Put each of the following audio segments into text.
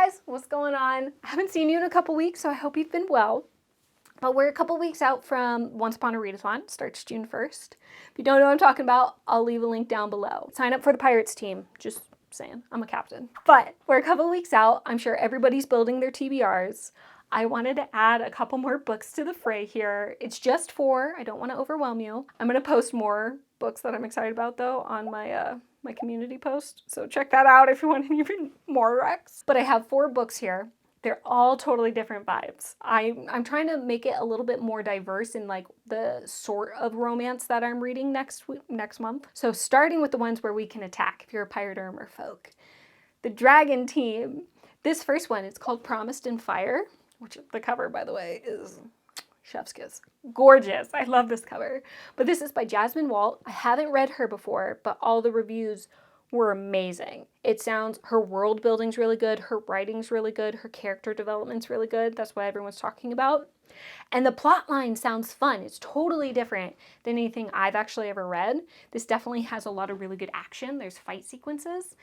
guys, what's going on? I haven't seen you in a couple weeks, so I hope you've been well. But we're a couple weeks out from Once Upon a Readathon. Starts June 1st. If you don't know what I'm talking about, I'll leave a link down below. Sign up for the Pirates team. Just saying, I'm a captain. But we're a couple weeks out. I'm sure everybody's building their TBRs. I wanted to add a couple more books to the fray here. It's just 4. I don't want to overwhelm you. I'm going to post more books that I'm excited about, though, on my my community post. So check that out if you want even more recs. But I have 4 books here. They're all totally different vibes. I'm trying to make it a little bit more diverse in like the sort of romance that I'm reading next month. So starting with the ones where we can attack if you're a pirate or a merfolk. The Dragon Team. This first one is called Promised in Fire, which the cover, by the way, is chef's kiss. Gorgeous. I love this cover. But this is by Jasmine Walt. I haven't read her before, but all the reviews were amazing. It sounds, her world building's really good, her writing's really good, her character development's really good. That's what everyone's talking about. And the plot line sounds fun. It's totally different than anything I've actually ever read. This definitely has a lot of really good action. There's fight sequences,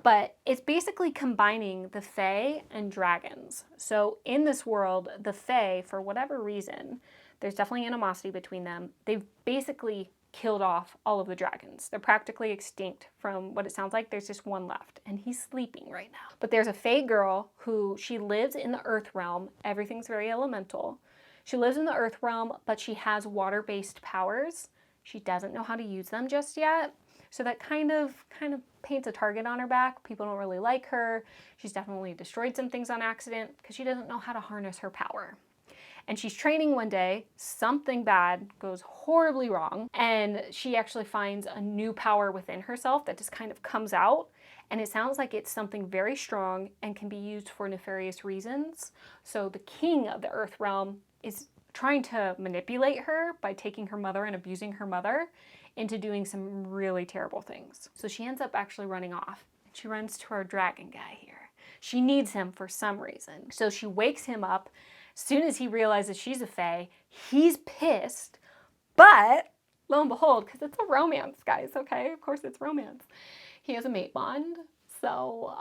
but it's basically combining the Fae and dragons. So in this world, the Fae, for whatever reason, there's definitely animosity between them. They've basically killed off all of the dragons. They're practically extinct from what it sounds like. There's just one left, and he's sleeping right now. But there's a Fae girl who, she lives in the Earth realm. Everything's very elemental. She lives in the Earth realm, but she has water-based powers. She doesn't know how to use them just yet. So that kind of paints a target on her back. People don't really like her. She's definitely destroyed some things on accident because she doesn't know how to harness her power. And she's training one day, something bad goes horribly wrong, and she actually finds a new power within herself that just kind of comes out, and it sounds like it's something very strong and can be used for nefarious reasons. So the king of the Earth realm is trying to manipulate her by taking her mother and abusing her mother into doing some really terrible things. So she ends up actually running off. She runs to our dragon guy here. She needs him for some reason. So she wakes him up. As soon as he realizes she's a Fae, he's pissed, but lo and behold, because it's a romance, guys, okay? Of course it's romance. He has a mate bond, so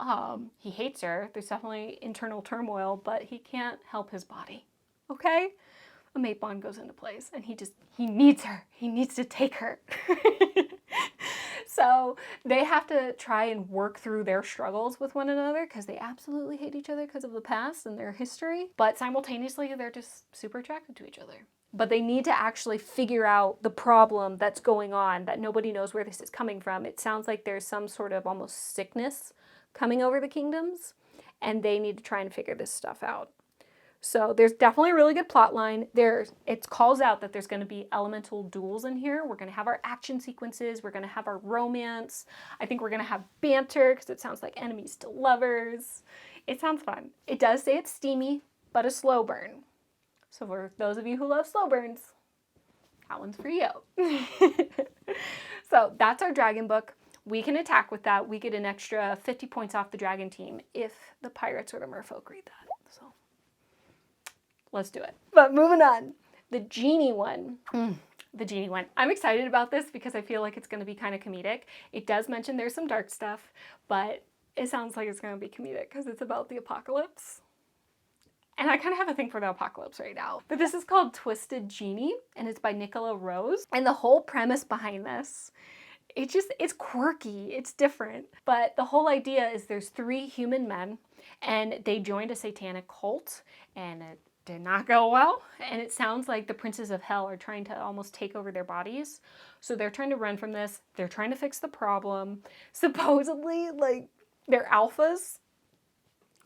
he hates her. There's definitely internal turmoil, but he can't help his body, okay? A mate bond goes into place, and he needs her. He needs to take her. So they have to try and work through their struggles with one another because they absolutely hate each other because of the past and their history. But simultaneously, they're just super attracted to each other. But they need to actually figure out the problem that's going on, that nobody knows where this is coming from. It sounds like there's some sort of almost sickness coming over the kingdoms, and they need to try and figure this stuff out. So there's definitely a really good plot line. It calls out that there's going to be elemental duels in here. We're going to have our action sequences. We're going to have our romance. I think we're going to have banter because it sounds like enemies to lovers. It sounds fun. It does say it's steamy, but a slow burn. So for those of you who love slow burns, that one's for you. So that's our dragon book. We can attack with that. We get an extra 50 points off the dragon team if the pirates or the merfolk read that. So let's do it. But moving on, the Ginni one. The Ginni one. I'm excited about this because I feel like it's going to be kind of comedic. It does mention there's some dark stuff, but it sounds like it's going to be comedic because it's about the apocalypse. And I kind of have a thing for the apocalypse right now. But this is called Twisted Ginni, and it's by Nicola Rose. And the whole premise behind this, it's quirky, it's different. But the whole idea is there's 3 human men, and they joined a satanic cult, and it did not go well. And it sounds like the princes of hell are trying to almost take over their bodies. So they're trying to run from this. They're trying to fix the problem. Supposedly, like, they're alphas.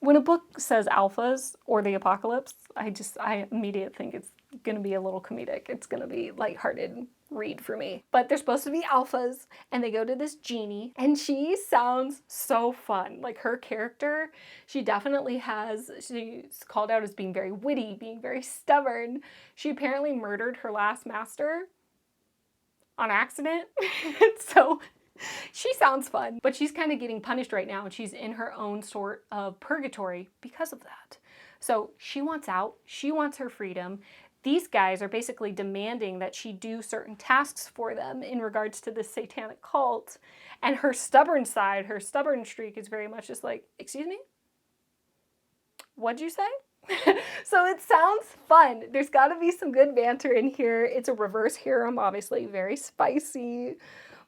When a book says alphas or the apocalypse, I immediately think it's going to be a little comedic. It's going to be lighthearted read for me. But they're supposed to be alphas, and they go to this Ginni, and she sounds so fun. Like, her character, she's called out as being very witty, being very stubborn. She apparently murdered her last master on accident. So she sounds fun, but she's kind of getting punished right now, and she's in her own sort of purgatory because of that. So she wants out. She wants her freedom. These guys are basically demanding that she do certain tasks for them in regards to this satanic cult. And her stubborn side, her stubborn streak is very much just like, excuse me? What'd you say? So it sounds fun. There's got to be some good banter in here. It's a reverse harem, obviously, very spicy.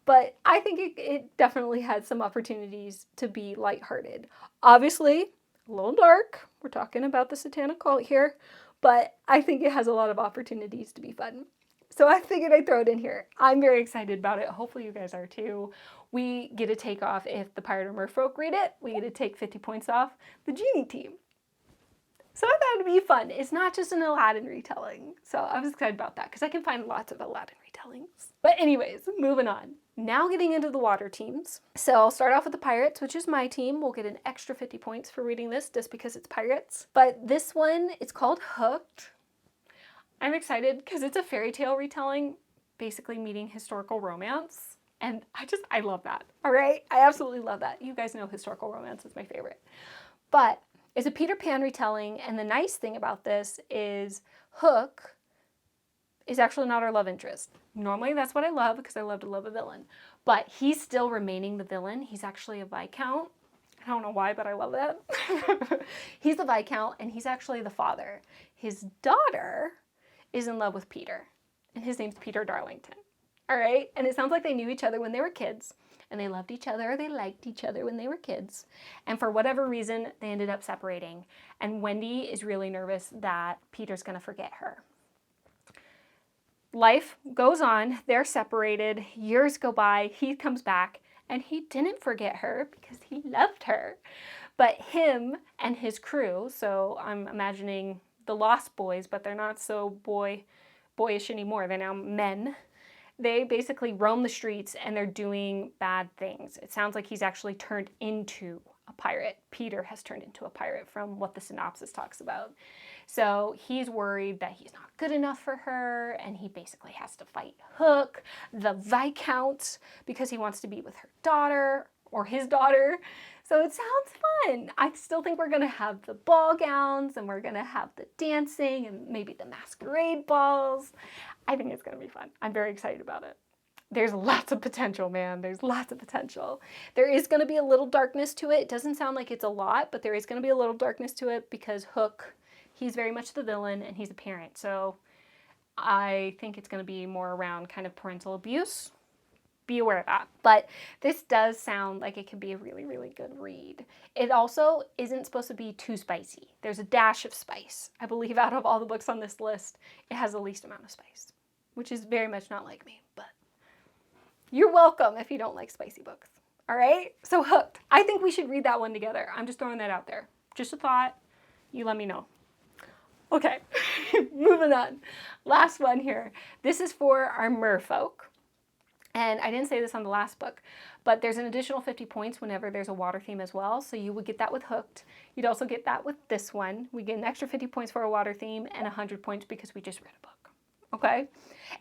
But I think it definitely had some opportunities to be lighthearted. Obviously, a little dark. We're talking about the satanic cult here. But I think it has a lot of opportunities to be fun. So I figured I'd throw it in here. I'm very excited about it. Hopefully you guys are too. We get a take off if the Pirate or Merfolk read it. We get to take 50 points off the Ginni team. So I thought it'd be fun. It's not just an Aladdin retelling. So I was excited about that because I can find lots of Aladdin retellings. But anyways, moving on. Now getting into the water teams. So I'll start off with the pirates, which is my team. We'll get an extra 50 points for reading this just because it's pirates. But this one, it's called Hooked. I'm excited because it's a fairy tale retelling, basically meeting historical romance. And I love that. All right. I absolutely love that. You guys know historical romance is my favorite. But it's a Peter Pan retelling, and the nice thing about this is Hook is actually not our love interest. Normally that's what I love because I love to love a villain. But he's still remaining the villain. He's actually a Viscount. I don't know why, but I love that. He's the Viscount, and he's actually the father. His daughter is in love with Peter, and his name's Peter Darlington. All right? And it sounds like they knew each other when they were kids. And they loved each other, or they liked each other when they were kids. And for whatever reason, they ended up separating. And Wendy is really nervous that Peter's going to forget her. Life goes on. They're separated. Years go by. He comes back, and he didn't forget her because he loved her. But him and his crew, so I'm imagining the Lost Boys, but they're not so boyish anymore. They're now men. They basically roam the streets and they're doing bad things. It sounds like he's actually turned into a pirate. Peter has turned into a pirate from what the synopsis talks about. So he's worried that he's not good enough for her, and he basically has to fight Hook, the Viscount, because he wants to be with her daughter or his daughter. So it sounds fun. I still think we're going to have the ball gowns, and we're going to have the dancing and maybe the masquerade balls. I think it's going to be fun. I'm very excited about it. There's lots of potential, man. There's lots of potential. There is going to be a little darkness to it. It doesn't sound like it's a lot, but there is going to be a little darkness to it because Hook, he's very much the villain and he's a parent. So I think it's going to be more around kind of parental abuse. Be aware of that. But this does sound like it could be a really, really good read. It also isn't supposed to be too spicy. There's a dash of spice. I believe out of all the books on this list, it has the least amount of spice, which is very much not like me, but you're welcome if you don't like spicy books. All right? So Hooked. I think we should read that one together. I'm just throwing that out there. Just a thought. You let me know. Okay, moving on. Last one here. This is for our merfolk. And I didn't say this on the last book, but there's an additional 50 points whenever there's a water theme as well. So you would get that with Hooked. You'd also get that with this one. We get an extra 50 points for a water theme and 100 points because we just read a book. Okay?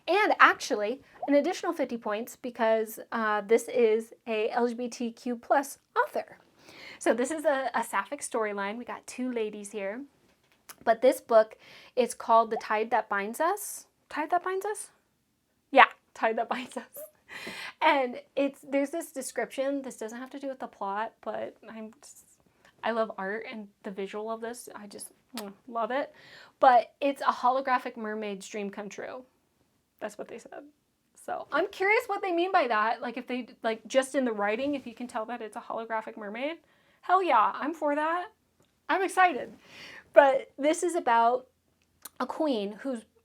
And actually, an additional 50 points because this is a LGBTQ plus author. So this is a sapphic storyline. We got two ladies here. But this book is called The Tide That Binds Us. Tide That Binds Us? Yeah, Tide That Binds Us. And there's this description. This doesn't have to do with the plot, but I love art and the visual of this. I just love it. But it's a holographic mermaid's dream come true. That's what they said. So I'm curious what they mean by that. Like if they, like just in the writing, if you can tell that it's a holographic mermaid. Hell yeah, I'm for that. I'm excited. But this is about a queen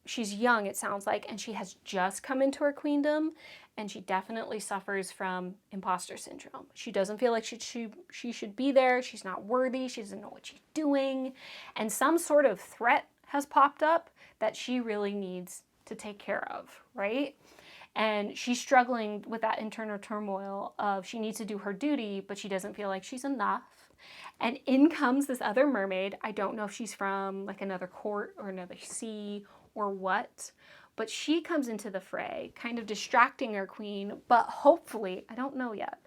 she's young, it sounds like, and she has just come into her queendom, and she definitely suffers from imposter syndrome. She doesn't feel like she should be there. She's not worthy. She doesn't know what she's doing. And some sort of threat has popped up that she really needs to take care of, right? And she's struggling with that internal turmoil of she needs to do her duty, but she doesn't feel like she's enough. And in comes this other mermaid. I don't know if she's from like another court or another sea or what, but she comes into the fray, kind of distracting our queen, but hopefully, I don't know yet,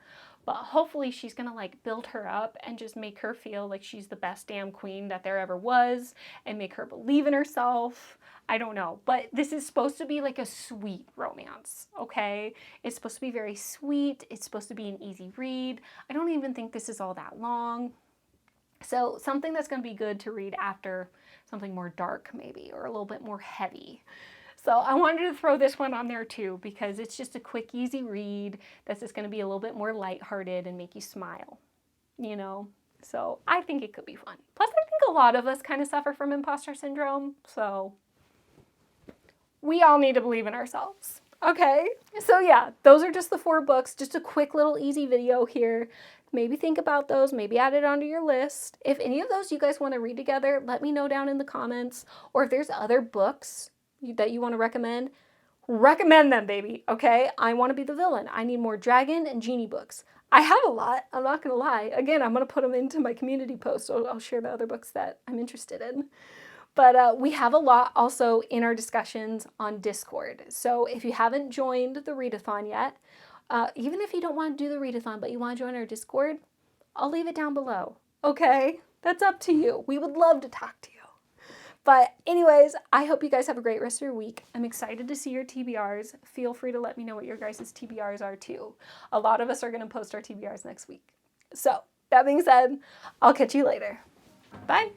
but hopefully she's gonna like build her up and just make her feel like she's the best damn queen that there ever was and make her believe in herself. I don't know, but this is supposed to be like a sweet romance, okay? It's supposed to be very sweet. It's supposed to be an easy read. I don't even think this is all that long. So something that's going to be good to read after something more dark maybe, or a little bit more heavy. So I wanted to throw this one on there too, because it's just a quick, easy read that's just going to be a little bit more lighthearted and make you smile, you know? So I think it could be fun. Plus, I think a lot of us kind of suffer from imposter syndrome, so we all need to believe in ourselves. Okay, so yeah, those are just the 4 books, just a quick little easy video here. Maybe think about those, maybe add it onto your list. If any of those you guys want to read together, let me know down in the comments. Or if there's other books that you want to recommend them, baby, okay? I want to be the villain. I need more dragon and genie books. I have a lot, I'm not going to lie. Again, I'm going to put them into my community post, so I'll share the other books that I'm interested in. But we have a lot also in our discussions on Discord. So if you haven't joined the Readathon yet, even if you don't want to do the Readathon, but you want to join our Discord, I'll leave it down below. Okay? That's up to you. We would love to talk to you. But anyways, I hope you guys have a great rest of your week. I'm excited to see your TBRs. Feel free to let me know what your guys' TBRs are too. A lot of us are going to post our TBRs next week. So that being said, I'll catch you later. Bye.